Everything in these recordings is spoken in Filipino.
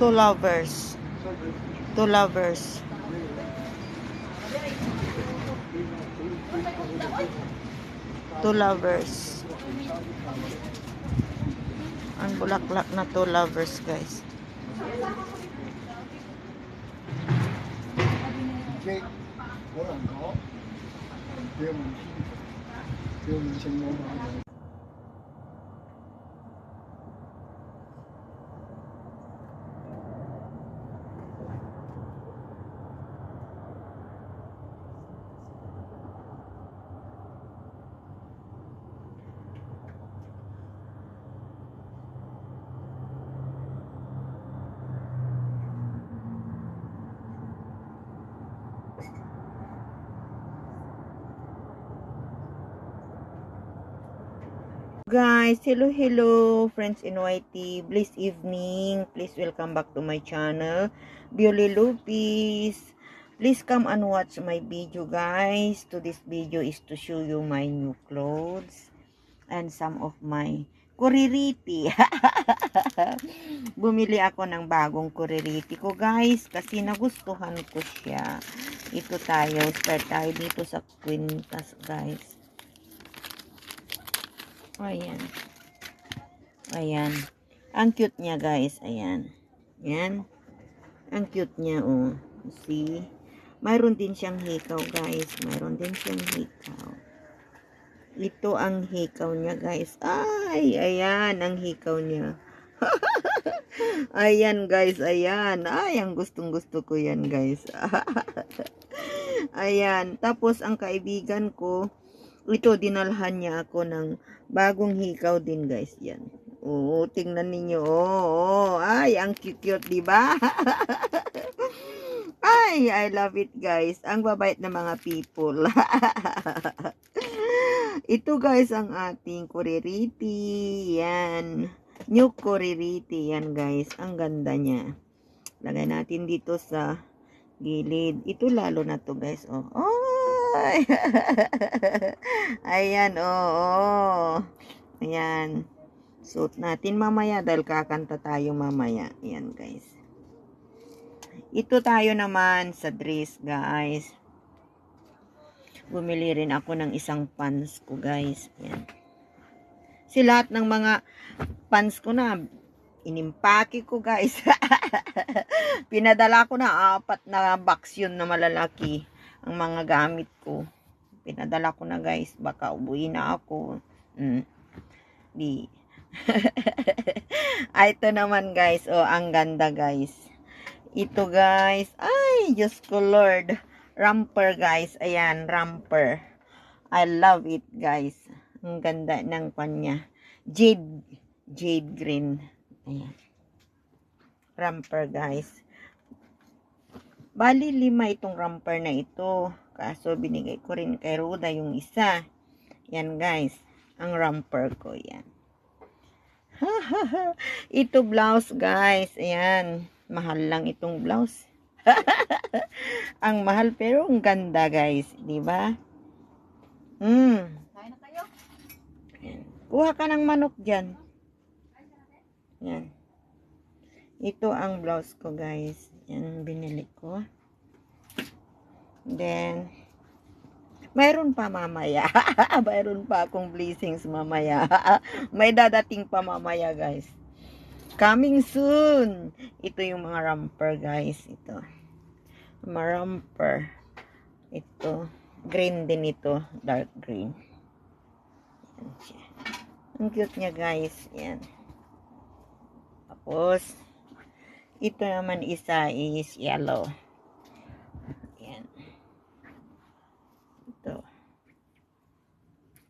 Two lovers. Two lovers. Two lovers. Ang bulaklak na two lovers, guys. Guys, hello friends in YT, blessed evening. Please welcome back to my channel, Beauty Lupis. Please come and watch my video, guys. This video is to show you my new clothes and some of my kuririti. Bumili ako ng bagong kuririti ko, guys, kasi nagustuhan ko siya. Ito tayo, start tayo dito sa Quintas, guys. Ayan. Ayan. Ang cute niya, guys. Ayan. Ayan. Ang cute niya, oh. See? Mayroon din siyang hikaw, guys. Mayroon din siyang hikaw. Ito ang hikaw niya, guys. Ay, ayan. Ang hikaw niya. Ayan, guys. Ayan. Ay, ang gustong-gusto ko yan, guys. Ayan. Tapos, ang kaibigan ko, ito, dinalhan niya ako ng bagong hikaw din, guys. Yan. Oo, tingnan ninyo. Oo, ay, ang cute-cute, diba? Ay, I love it, guys. Ang babait na mga people. Ito, guys, ang ating kuririti. Yan. New kuririti. Yan, guys. Ang ganda niya. Lagay natin dito sa gilid. Ito lalo na to, guys. Oh. Ay. Ayan, oo. Ayan. Suot natin mamaya dahil kakanta tayo mamaya. Ayan, guys. Ito tayo naman sa dress, guys. Bumili rin ako ng isang pants ko, guys. Ayan. Si lahat ng mga pants ko na inimpake ko, guys. Pinadala ko na 4 na box yun na malalaki. Ang mga gamit ko. Pinadala ko na, guys. Baka ubuin na ako. Di. Ito naman, guys. Oh, ang ganda, guys. Ito, guys. Ay, Diyos ko, Lord. Romper, guys. Ayan, romper. I love it, guys. Ang ganda ng kanya. Jade green. Ayan. Romper, guys. Bali 5 itong romper na ito. Kaso binigay ko rin kay Ruda yung isa. Yan, guys. Ang romper ko. Yan. Ito blouse, guys. Ayan. Mahal lang itong blouse. Ang mahal pero ang ganda, guys. Diba? Kain na tayo. Ayan. Kuha ka ng manok dyan. Yan. Ito ang blouse ko, guys. Yan binili ko. Then, mayroon pa mamaya. Mayroon pa akong blessings mamaya. May dadating pa mamaya, guys. Coming soon. Ito yung mga romper, guys. Ito. Mga romper. Ito. Green din ito. Dark green. Yan siya. Ang cute niya, guys. Yan. Tapos, ito naman isa is yellow. Ayan. Ito.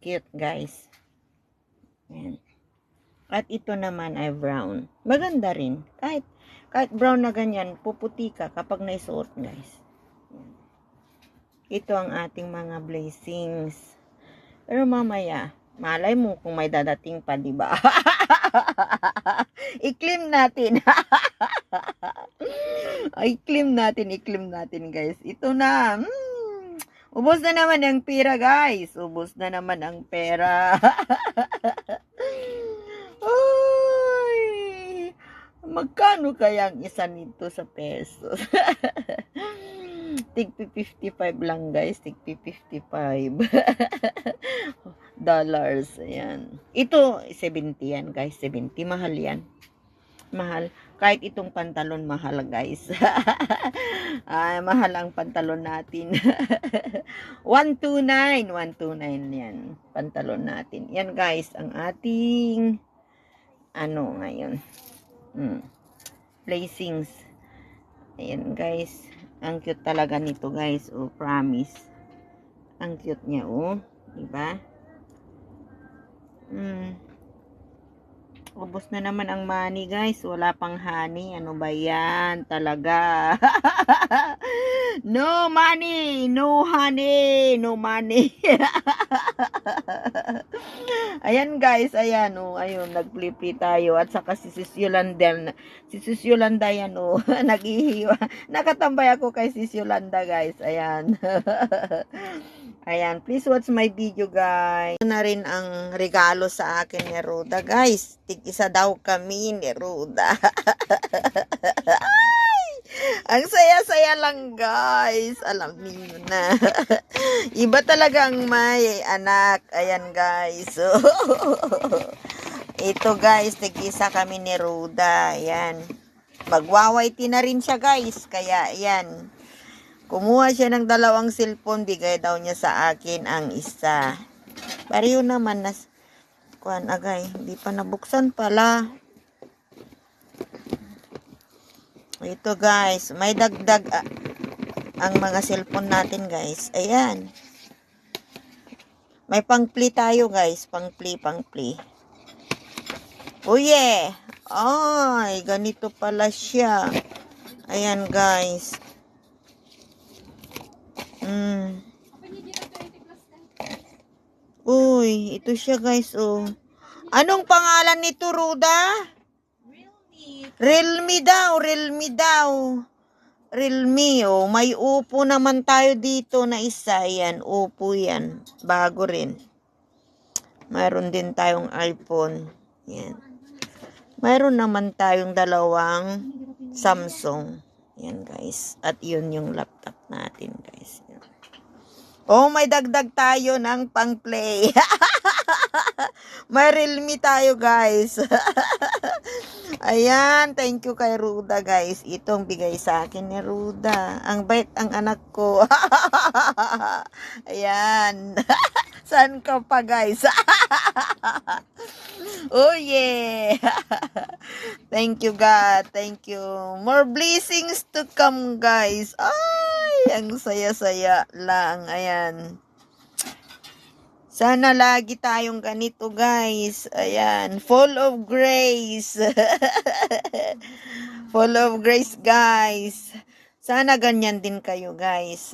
Cute, guys. Ayan. At ito naman ay brown. Maganda rin. Kahit brown na ganyan, puputi ka kapag naisuot, guys. Ayan. Ito ang ating mga blessings. Pero mamaya, malay mo kung may dadating pa, diba? I-claim natin. I-claim natin, guys. Ito na. Ubos na naman ang pera, guys. Ubos na naman ang pera. Ay, Magkano kaya ang isa nito sa pesos? Tig 55 lang guys, tig 55 dollars. Ayan. Ito 70 yan guys, 70. Mahal yan. Mahal. Kahit itong pantalon mahal guys. Ay, mahal ang pantalon natin. 129. 129 yan. Pantalon natin. Yan guys, ang ating ano ngayon. Blessings. Ayan guys. Ang cute talaga nito guys. Oh, promise. Ang cute niya oh. Diba? Ubos na naman ang money guys. Wala pang honey. Ano ba yan? Talaga. No money. No honey. No money. Ayan guys. Ayan oh. Ayun. Nag-flip tayo. At saka si Sis Yolanda. Si Sis Yolanda yan oh. Nag-ihiwa. Nakatambay ako kay Sis Yolanda guys. Ayan. Ayan, please watch my video guys. Ito na rin ang regalo sa akin ni Ruda guys. Tig-isa daw kami ni Ruda. Ay, ang saya-saya lang guys. Alam niyo na. Iba talagang may anak. Ayan guys. So, ito guys, tig-isa kami ni Ruda. Ayan. Magwawaiti na rin siya guys. Kaya ayan. Kumuha siya ng 2 cellphone, bigay daw niya sa akin ang isa. Pareho naman na kuan agay, hindi pa nabuksan pala. Ito guys, may dagdag ang mga cellphone natin guys. Ayan. May pang-play tayo guys, pang-play. Oh yeah. Ay, ganito pala siya. Ayan guys. Uy, ito siya guys, oh. Anong pangalan nito, Ruda? Realme daw. Realme, oh. May Oppo naman tayo dito na isa. Yan, Oppo yan. Bago rin. Mayroon din tayong iPhone. Yan. Mayroon naman tayong 2 Samsung. Yan guys. At yun yung laptop natin guys. Yan. Oh, may dagdag tayo ng pang-play. May Realme tayo guys. Ayan, thank you kay Ruda guys. Itong bigay sa akin ni Ruda. Ang bait ang anak ko. Ayan. Saan ka pa guys? Oh yeah. Thank you God. Thank you. More blessings to come guys. Ay, ang saya-saya lang. Ayan. Sana lagi tayong ganito guys. Ayan. Full of grace. Full of grace guys. Sana ganyan din kayo guys.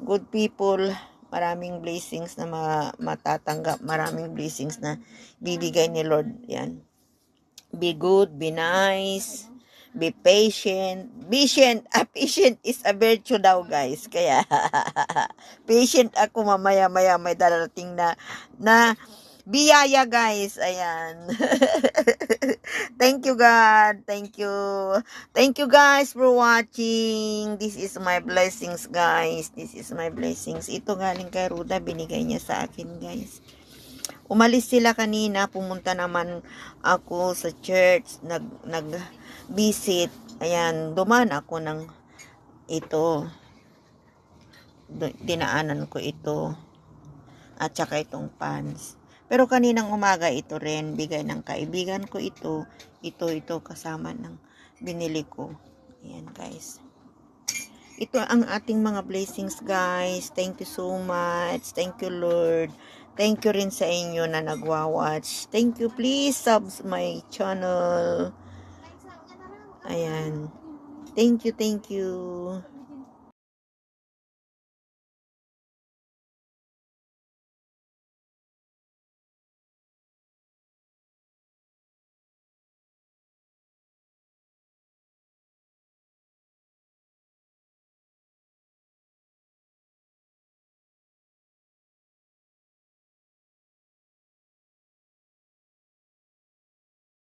Good people. Maraming blessings na matatanggap. Maraming blessings na bibigay ni Lord. Yan. Be good, be nice, be patient. Patient is a virtue daw guys. Kaya, patient ako mamaya may darating na biyaya guys. Ayan. Thank you God. Thank you. Thank you guys for watching. This is my blessings guys. This is my blessings. Ito galing kay Ruda. Binigay niya sa akin guys. Umalis sila kanina. Pumunta naman ako sa church. Nag-visit. Ayan. Duman ako ng ito. Dinaanan ko ito. At saka itong pants. Pero kaninang umaga ito rin, bigay ng kaibigan ko ito. Ito kasama ng binili ko. Ayan guys. Ito ang ating mga blessings guys. Thank you so much. Thank you Lord. Thank you rin sa inyo na nagwa-watch. Thank you. Please subs my channel. Ayan. Thank you.